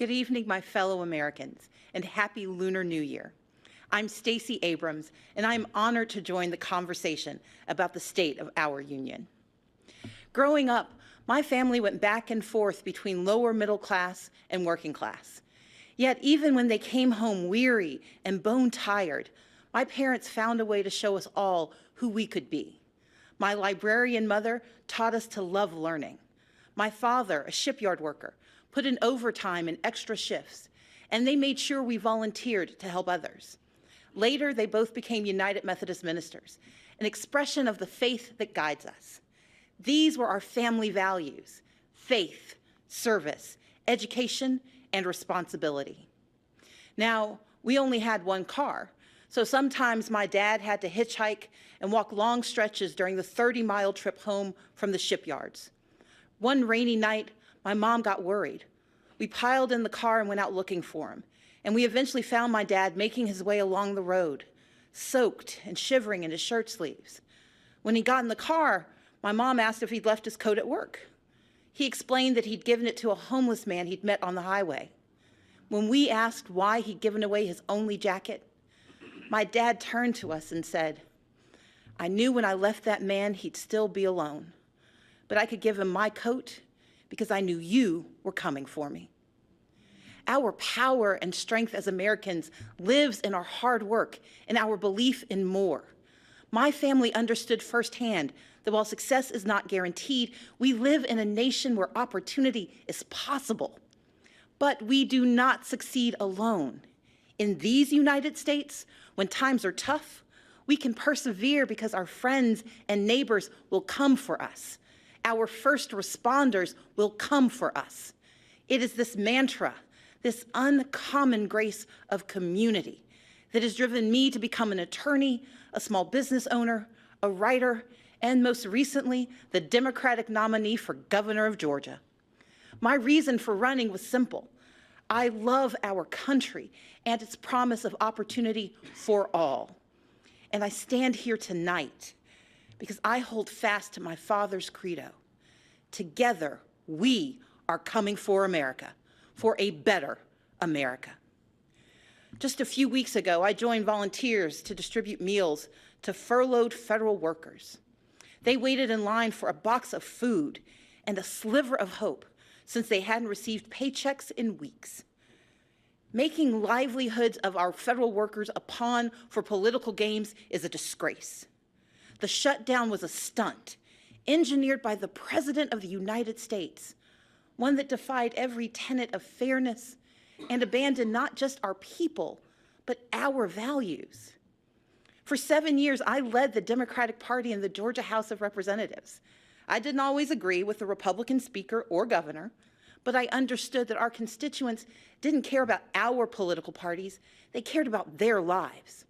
Good evening, my fellow Americans, and happy Lunar New Year. I'm Stacey Abrams, and I'm honored to join the conversation about the state of our union. Growing up, my family went back and forth between lower middle class and working class. Yet even when they came home weary and bone-tired, my parents found a way to show us all who we could be. My librarian mother taught us to love learning. My father, a shipyard worker, put in overtime and extra shifts, and they made sure we volunteered to help others. Later, they both became United Methodist ministers, an expression of the faith that guides us. These were our family values: faith, service, education, and responsibility. Now, we only had one car, so sometimes my dad had to hitchhike and walk long stretches during the 30-mile trip home from the shipyards. One rainy night, my mom got worried. We piled in the car and went out looking for him, and we eventually found my dad making his way along the road, soaked and shivering in his shirt sleeves. When he got in the car, my mom asked if he'd left his coat at work. He explained that he'd given it to a homeless man he'd met on the highway. When we asked why he'd given away his only jacket, my dad turned to us and said, "I knew when I left that man he'd still be alone, but I could give him my coat because I knew you were coming for me." Our power and strength as Americans lives in our hard work and our belief in more. My family understood firsthand that while success is not guaranteed, we live in a nation where opportunity is possible. But we do not succeed alone. In these United States, when times are tough, we can persevere because our friends and neighbors will come for us. Our first responders will come for us. It is this mantra, this uncommon grace of community, that has driven me to become an attorney, a small business owner, a writer, and most recently, the Democratic nominee for governor of Georgia. My reason for running was simple. I love our country and its promise of opportunity for all. And I stand here tonight because I hold fast to my father's credo. Together, we are coming for America, for a better America. Just a few weeks ago, I joined volunteers to distribute meals to furloughed federal workers. They waited in line for a box of food and a sliver of hope since they hadn't received paychecks in weeks. Making livelihoods of our federal workers a pawn for political games is a disgrace. The shutdown was a stunt, engineered by the President of the United States, one that defied every tenet of fairness and abandoned not just our people, but our values. For 7 years, I led the Democratic Party in the Georgia House of Representatives. I didn't always agree with the Republican speaker or governor, but I understood that our constituents didn't care about our political parties, they cared about their lives.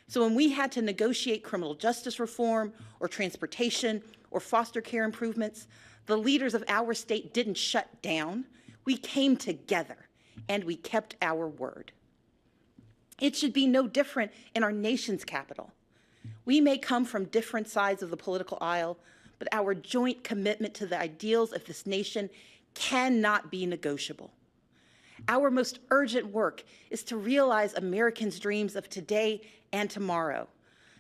So when we had to negotiate criminal justice reform or transportation or foster care improvements, the leaders of our state didn't shut down. We came together and we kept our word. It should be no different in our nation's capital. We may come from different sides of the political aisle, but our joint commitment to the ideals of this nation cannot be negotiable. Our most urgent work is to realize Americans' dreams of today and tomorrow,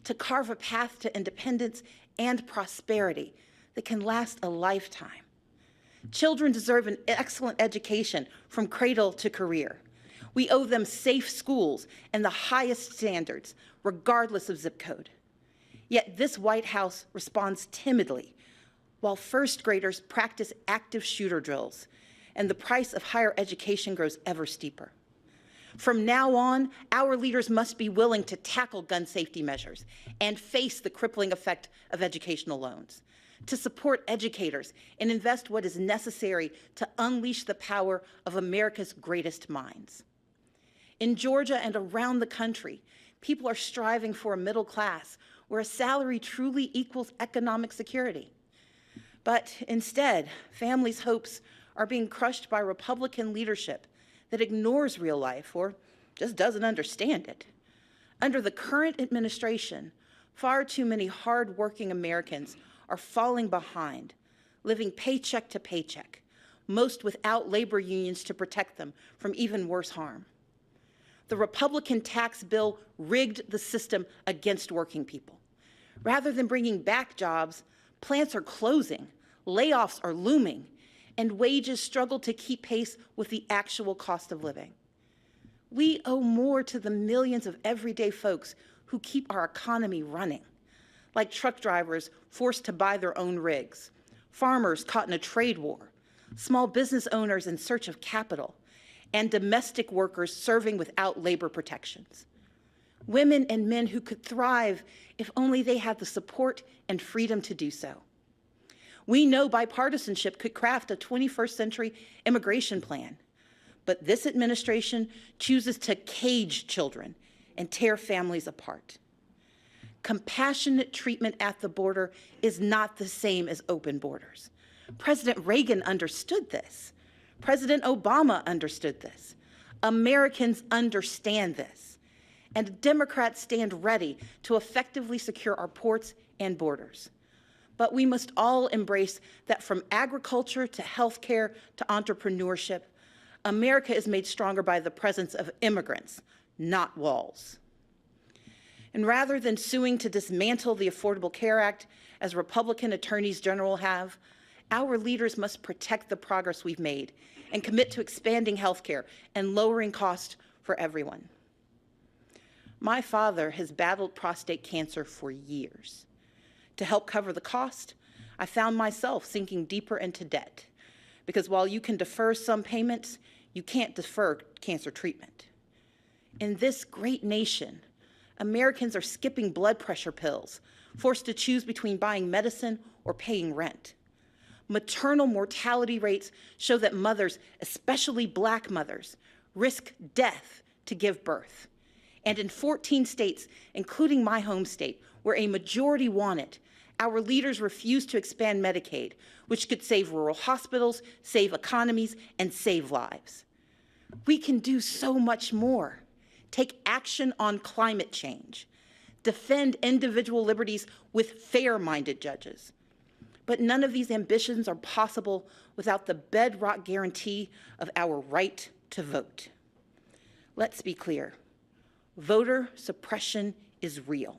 to carve a path to independence and prosperity that can last a lifetime. Children deserve an excellent education from cradle to career. We owe them safe schools and the highest standards, regardless of zip code. Yet this White House responds timidly, while first graders practice active shooter drills, and the price of higher education grows ever steeper. From now on, our leaders must be willing to tackle gun safety measures and face the crippling effect of educational loans, to support educators and invest what is necessary to unleash the power of America's greatest minds. In Georgia and around the country, people are striving for a middle class where a salary truly equals economic security. But instead, families' hopes are being crushed by Republican leadership that ignores real life or just doesn't understand it. Under the current administration, far too many hard-working Americans are falling behind, living paycheck to paycheck, most without labor unions to protect them from even worse harm. The Republican tax bill rigged the system against working people. Rather than bringing back jobs, plants are closing, layoffs are looming, and wages struggle to keep pace with the actual cost of living. We owe more to the millions of everyday folks who keep our economy running, like truck drivers forced to buy their own rigs, farmers caught in a trade war, small business owners in search of capital, and domestic workers serving without labor protections. Women and men who could thrive if only they had the support and freedom to do so. We know bipartisanship could craft a 21st century immigration plan, but this administration chooses to cage children and tear families apart. Compassionate treatment at the border is not the same as open borders. President Reagan understood this. President Obama understood this. Americans understand this. And Democrats stand ready to effectively secure our ports and borders. But we must all embrace that from agriculture to healthcare to entrepreneurship, America is made stronger by the presence of immigrants, not walls. And rather than suing to dismantle the Affordable Care Act, as Republican attorneys general have, our leaders must protect the progress we've made and commit to expanding healthcare and lowering costs for everyone. My father has battled prostate cancer for years. To help cover the cost, I found myself sinking deeper into debt, because while you can defer some payments, you can't defer cancer treatment. In this great nation, Americans are skipping blood pressure pills, forced to choose between buying medicine or paying rent. Maternal mortality rates show that mothers, especially Black mothers, risk death to give birth. And in 14 states, including my home state, where a majority want it, our leaders refuse to expand Medicaid, which could save rural hospitals, save economies, and save lives. We can do so much more. Take action on climate change. Defend individual liberties with fair-minded judges. But none of these ambitions are possible without the bedrock guarantee of our right to vote. Let's be clear. Voter suppression is real.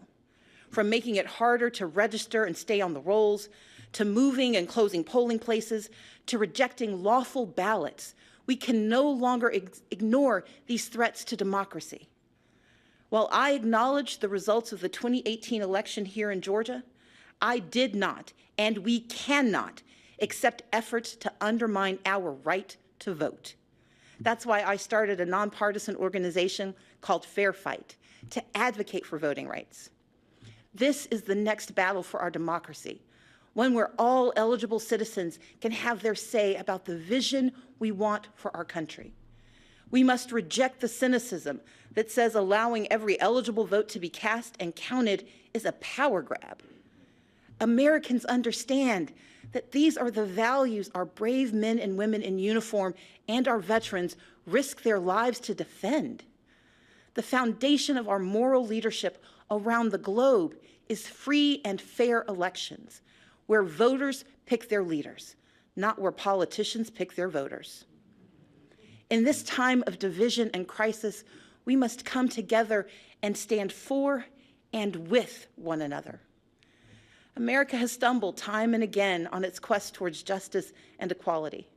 From making it harder to register and stay on the rolls, to moving and closing polling places, to rejecting lawful ballots, we can no longer ignore these threats to democracy. While I acknowledge the results of the 2018 election here in Georgia, I did not, and we cannot, accept efforts to undermine our right to vote. That's why I started a nonpartisan organization called Fair Fight to advocate for voting rights. This is the next battle for our democracy, one where all eligible citizens can have their say about the vision we want for our country. We must reject the cynicism that says allowing every eligible vote to be cast and counted is a power grab. Americans understand that these are the values our brave men and women in uniform and our veterans risk their lives to defend. The foundation of our moral leadership around the globe is free and fair elections, where voters pick their leaders, not where politicians pick their voters. In this time of division and crisis, we must come together and stand for and with one another. America has stumbled time and again on its quest towards justice and equality.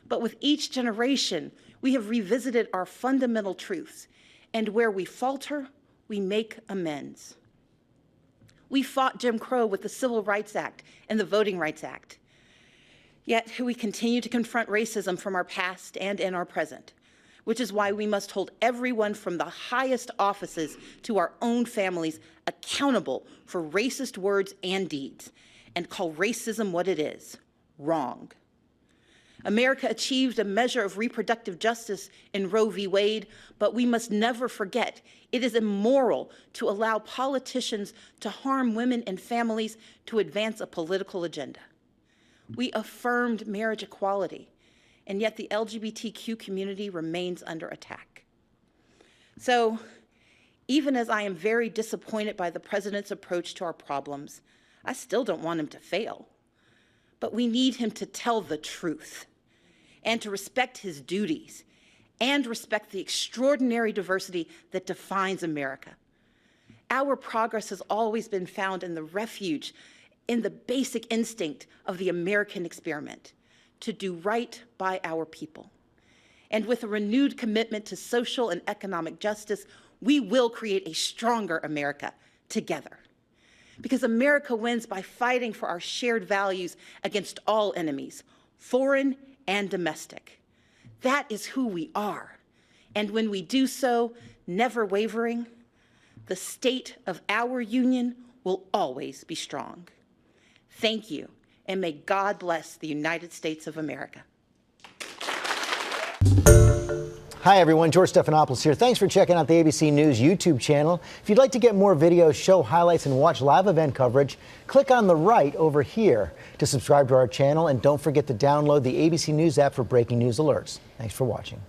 But with each generation, we have revisited our fundamental truths, and where we falter, we make amends. We fought Jim Crow with the Civil Rights Act and the Voting Rights Act. Yet we continue to confront racism from our past and in our present, which is why we must hold everyone from the highest offices to our own families accountable for racist words and deeds, and call racism what it is, wrong. America achieved a measure of reproductive justice in Roe v. Wade, but we must never forget it is immoral to allow politicians to harm women and families to advance a political agenda. We affirmed marriage equality, and yet the LGBTQ community remains under attack. So, even as I am very disappointed by the president's approach to our problems, I still don't want him to fail. But we need him to tell the truth. and to respect his duties and respect the extraordinary diversity that defines America. Our progress has always been found in the refuge, in the basic instinct of the American experiment, to do right by our people. And with a renewed commitment to social and economic justice, we will create a stronger America together. Because America wins by fighting for our shared values against all enemies, foreign and domestic. That is who we are. And when we do so, never wavering, the state of our union will always be strong. Thank you, and may God bless the United States of America. Hi everyone, George Stephanopoulos here. Thanks for checking out the ABC News YouTube channel. If you'd like to get more videos, show highlights, and watch live event coverage, click on the right over here to subscribe to our channel, and don't forget to download the ABC News app for breaking news alerts. Thanks for watching.